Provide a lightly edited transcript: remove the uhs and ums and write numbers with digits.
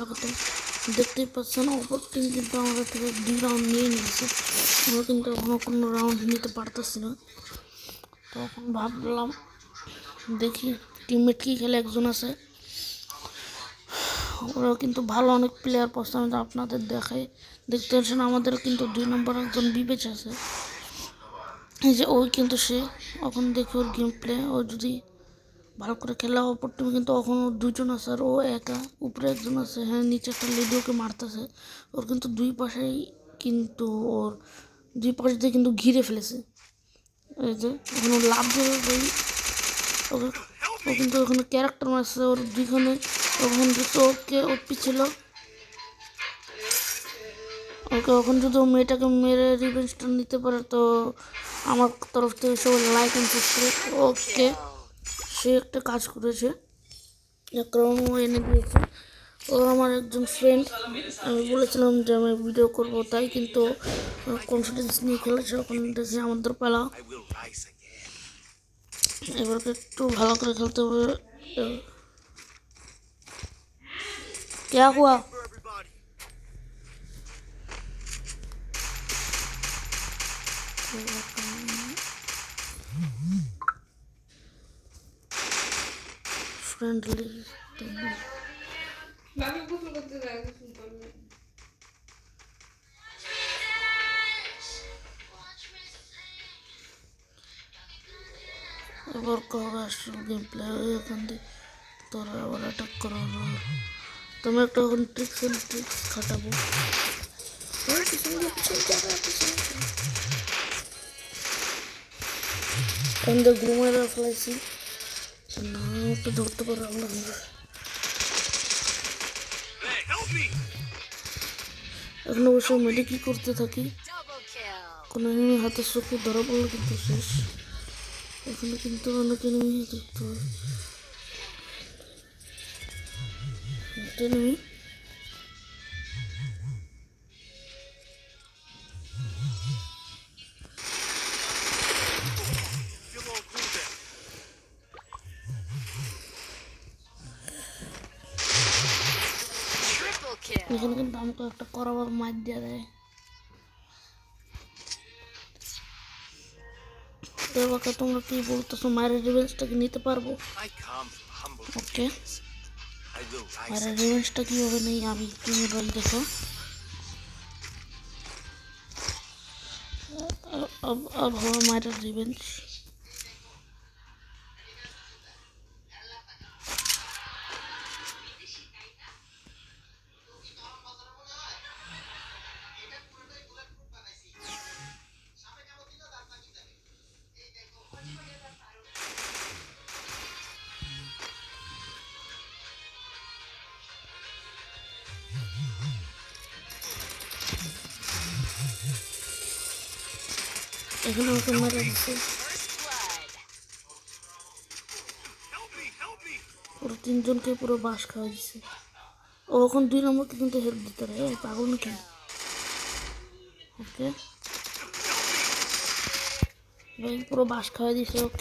স্বাগত। দেখতেই পাচ্ছেন অপর টিম কিন্তু আমাদের থেকে 2 রাউন্ড নিয়ে নিয়েছে। আমরা কিন্তু এখনও কোনো রাউন্ড নিতে পারতেছি না। তখন ভাবলাম দেখি টিমমেট কি খেলে, একজন আছে, ওরাও কিন্তু ভালো অনেক প্লেয়ার পছন্দ। আমি আপনাদের দেখাই, দেখতে পাচ্ছেন আমাদের কিন্তু 2 নম্বর একজন বিবেচ আছে। এই যে ওই কিন্তু সে, এখন দেখি ওর গেম প্লে, ও যদি ভালো করে খেলা। অপর টিমে কিন্তু এখনও 2 জন আছে আর ও একা। উপরে একজন আছে, হ্যাঁ নিচে একটা লেডি ওকে মারতেছে। ওর কিন্তু দুই পাশেই কিন্তু ওর দুই পাশ দিয়ে কিন্তু ঘিরে ফেলেছে। এই যে এখন লাভ দেবে ওই ওকে, ও কিন্তু ওখানে ক্যারেক্টার মারছে ওর দুইখানে। ওখানে দেখতে ওকে ওর পিছিল ওকে। এখন যদি ও মেয়েটাকে মেরে রিভেঞ্জটা নিতে পারে তো আমার তরফ থেকে সবাই লাইক অ্যান্ড সাবস্ক্রাইব। ওকে, সে একটা কাজ করেছে, কারণ ও এনে দিয়েছে। ও আমার একজন ফ্রেন্ড, আমি বলেছিলাম যে আমি ভিডিও করব, তাই কিন্তু কনফিডেন্স নিয়ে খেলেছে। এখন দেখি আমাদের পালা, এবারকে একটু ভালো করে খেলতে হবে। क्या हुआ? फ्रेंडली এবার কবে আসল গেম প্লে এখান থেকে তোরা আবার অ্যাটাক করার। তুমি একটা এখন ট্রিক্স অ্যান্ড ট্রিক্স খাটাবো। আমাদের গ্রুমারে ফেলাইছি না, একটু ধরতে পারলাম না। এখন অবশ্য মেডি কি করতে থাকি, কোনো এনিমি হাতে চোখে ধরা পড়লে কিন্তু শেষ। এখানে কিন্তু অনেক এনিমি দেখতে হয়। এনিমি এখানে কিন্তু আমাকে একটা করাবার মার দিয়ে দেয়। এবার তোমরা কি বলতেছো, মায়ের রিভেঞ্জটাকে নিতে পারবো? ওকে, মায়ের রিভেঞ্জটা কীভাবে নেই আমি, তুমি বল দেখো। अब हो हमारा रिवेंज। এখানে ওকে মারা দিচ্ছে, পুরো 3 জনকে পুরো বাস খাওয়া দিচ্ছে। ও এখন 2 নম্বরকে কিন্তু হেল্প দিতে পারে, পাগল নাকি? ওকে ভাই, পুরো বাস খাওয়া দিচ্ছে ওকে।